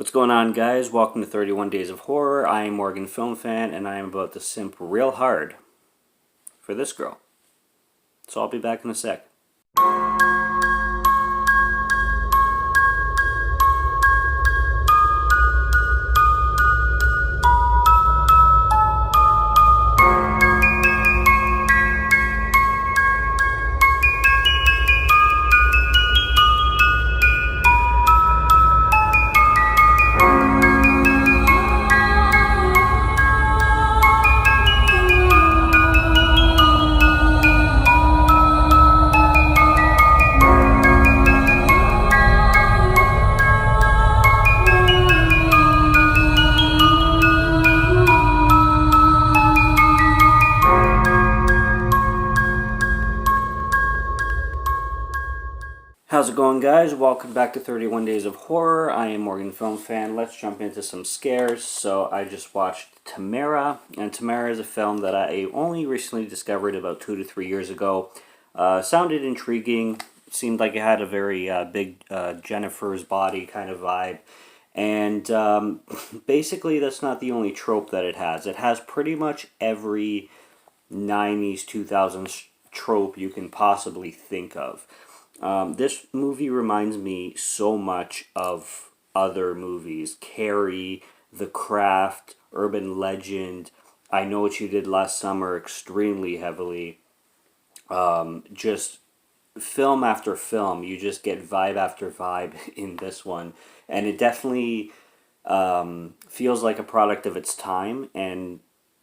What's going on, guys? Welcome to 31 Days of Horror. I am Morgan Film Fan, and I am about to simp real hard for this girl. So I'll be back in a sec. How's it going, guys? Welcome back to 31 Days of Horror. I am Morgan Film Fan. Let's jump into some scares. So I just watched Tamara, and Tamara is a film that I only recently discovered about 2 to 3 years ago. Sounded intriguing, seemed like it had a very big Jennifer's body kind of vibe. And basically that's not the only trope that it has. It has pretty much every 90s, 2000s trope you can possibly think of. This movie reminds me so much of other movies. Carrie, The Craft, Urban Legend, I Know What You Did Last Summer extremely heavily. Just film after film, you just get vibe after vibe in this one. And it definitely feels like a product of its time and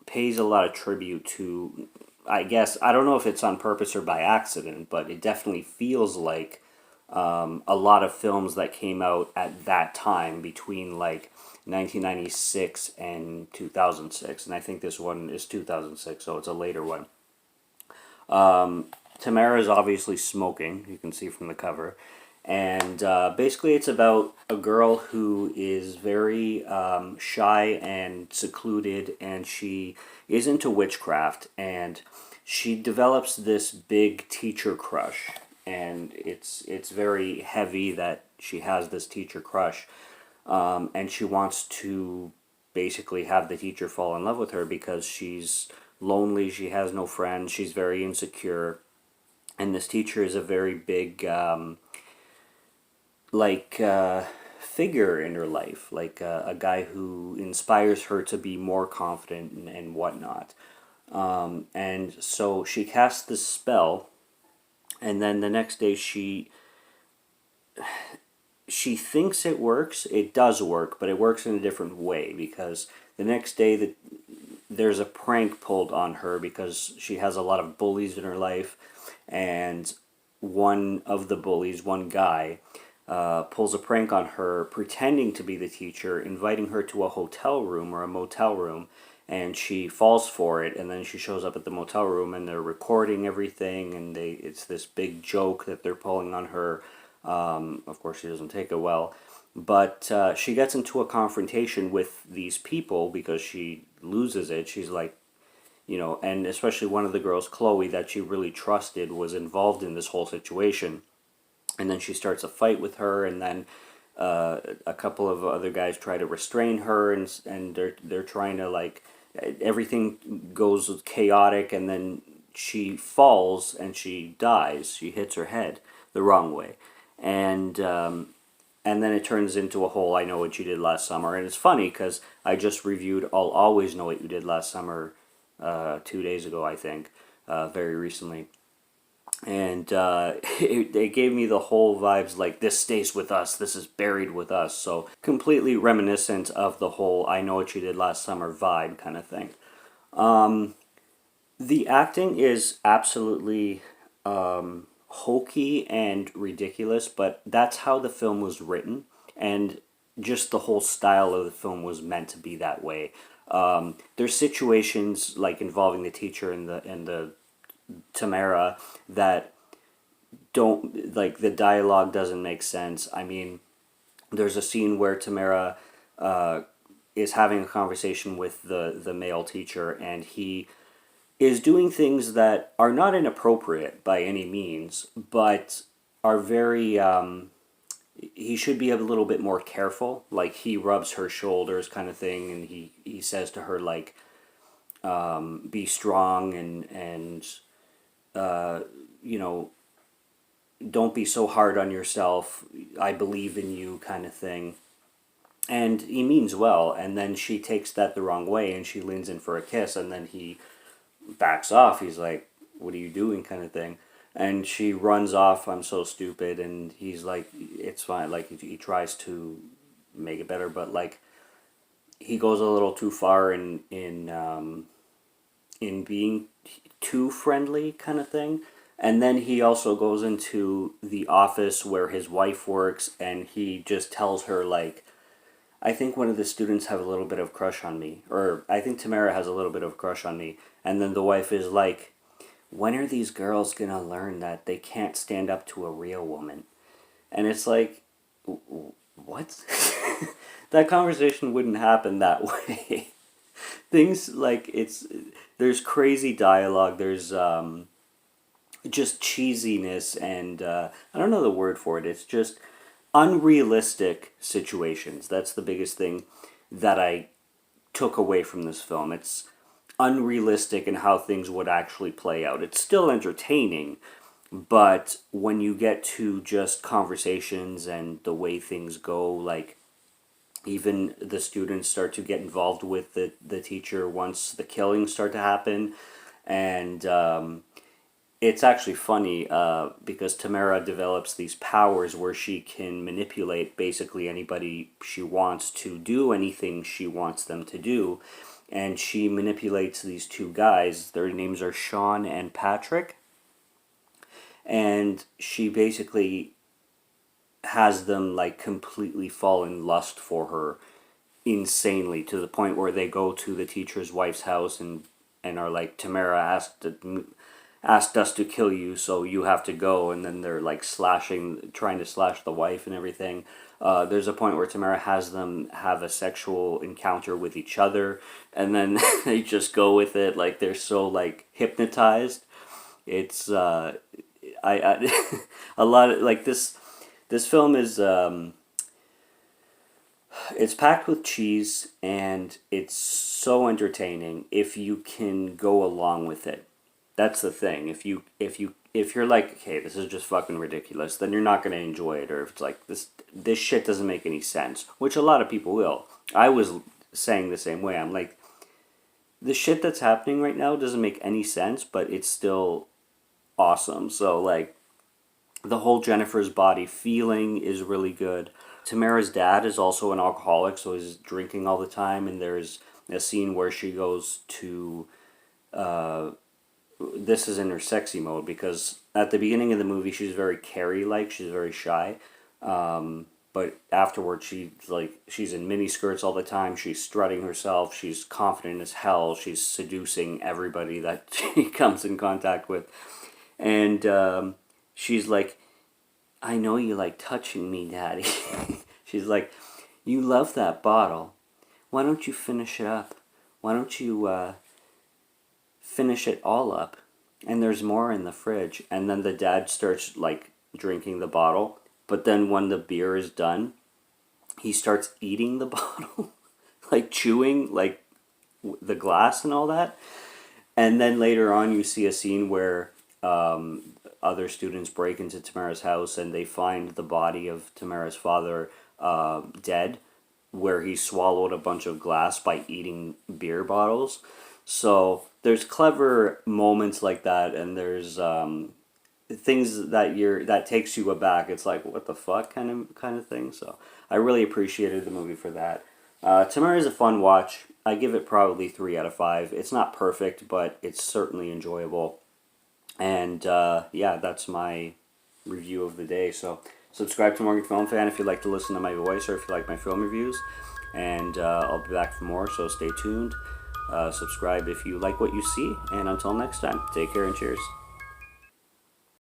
pays a lot of tribute to, I guess, I don't know if it's on purpose or by accident, but it definitely feels like a lot of films that came out at that time between like 1996 and 2006. And I think this one is 2006, so it's a later one. Tamara is obviously smoking, you can see from the cover. And basically it's about a girl who is very shy and secluded, and she is into witchcraft, and she develops this big teacher crush. And it's very heavy that she has this teacher crush. And she wants to basically have the teacher fall in love with her because she's lonely, she has no friends, she's very insecure. And this teacher is a very big figure in her life, like a guy who inspires her to be more confident and whatnot. And so she casts this spell, and then the next day she thinks it works. It does work, but it works in a different way, because the next day there's a prank pulled on her because she has a lot of bullies in her life, and one of the bullies, one guy, pulls a prank on her, pretending to be the teacher, inviting her to a hotel room or a motel room, and she falls for it. And then she shows up at the motel room, and they're recording everything, and it's this big joke that they're pulling on her. Of course, she doesn't take it well, but she gets into a confrontation with these people because she loses it. She's like, and especially one of the girls, Chloe, that she really trusted, was involved in this whole situation. And then she starts a fight with her, and then a couple of other guys try to restrain her, and they're trying to, everything goes chaotic, and then she falls and she dies. She hits her head the wrong way, and then it turns into a whole I Know What You Did Last Summer. And it's funny because I just reviewed I'll Always Know What You Did Last Summer 2 days ago, I think, very recently. And it gave me the whole vibes like, this stays with us, this is buried with us. So completely reminiscent of the whole I Know What You Did Last Summer vibe kind of thing. The acting is absolutely hokey and ridiculous, but that's how the film was written, and just the whole style of the film was meant to be that way. There's situations like involving the teacher and the Tamara that don't, like, the dialogue doesn't make sense. I mean, there's a scene where Tamara is having a conversation with the male teacher, and he is doing things that are not inappropriate by any means, but are very he should be a little bit more careful. Like, he rubs her shoulders kind of thing, and he says to her, like, be strong, and you know, don't be so hard on yourself. I believe in you, kind of thing. And he means well, and then she takes that the wrong way, and she leans in for a kiss, and then he backs off. He's like, "What are you doing?" kind of thing. And she runs off. "I'm so stupid," and he's like, "It's fine." Like, he tries to make it better, but like, he goes a little too far in being too friendly, kind of thing. And then he also goes into the office where his wife works, and he just tells her, like, "I think one of the students have a little bit of crush on me," or "I think Tamara has a little bit of crush on me." And then the wife is like, "When are these girls gonna learn that they can't stand up to a real woman?" And it's like, what? That conversation wouldn't happen that way. Things like, there's crazy dialogue, there's just cheesiness, and I don't know the word for it. It's just unrealistic situations. That's the biggest thing that I took away from this film. It's unrealistic in how things would actually play out. It's still entertaining, but when you get to just conversations and the way things go, like, even the students start to get involved with the teacher once the killings start to happen. And it's actually funny, because Tamara develops these powers where she can manipulate basically anybody she wants to do anything she wants them to do. And she manipulates these two guys. Their names are Sean and Patrick. And she basically has them, like, completely fall in lust for her insanely, to the point where they go to the teacher's wife's house and are like, "Tamara asked us to kill you, so you have to go." And then they're like trying to slash the wife and everything. There's a point where Tamara has them have a sexual encounter with each other, and then they just go with it. Like, they're so, like, hypnotized. It's I a lot of, like, this film is it's packed with cheese, and it's so entertaining if you can go along with it. That's the thing. If you're like, "Okay, this is just fucking ridiculous," then you're not going to enjoy it. Or if it's like, this shit doesn't make any sense, which a lot of people will. I was saying the same way. I'm like, the shit that's happening right now doesn't make any sense, but it's still awesome. So, like, the whole Jennifer's body feeling is really good. Tamara's dad is also an alcoholic, so he's drinking all the time, and there's a scene where she goes to this is in her sexy mode, because at the beginning of the movie she's very Carrie-like, she's very shy, but afterwards she's in mini skirts all the time, she's strutting herself, she's confident as hell, she's seducing everybody that she comes in contact with, and she's like, "I know you like touching me, Daddy." She's like, "You love that bottle. Why don't you finish it up? Why don't you finish it all up? And there's more in the fridge." And then the dad starts, like, drinking the bottle, but then when the beer is done, he starts eating the bottle, like chewing, like, the glass and all that. And then later on you see a scene where other students break into Tamara's house, and they find the body of Tamara's father dead, where he swallowed a bunch of glass by eating beer bottles. So there's clever moments like that, and there's things that takes you aback. It's like, what the fuck, kind of thing. So I really appreciated the movie for that. Tamara is a fun watch. I give it probably 3 out of 5. It's not perfect, but it's certainly enjoyable. And yeah, that's my review of the day. So subscribe to Morgan Film Fan if you like to listen to my voice, or if you like my film reviews. And I'll be back for more, so stay tuned. Subscribe if you like what you see. And until next time, take care and cheers.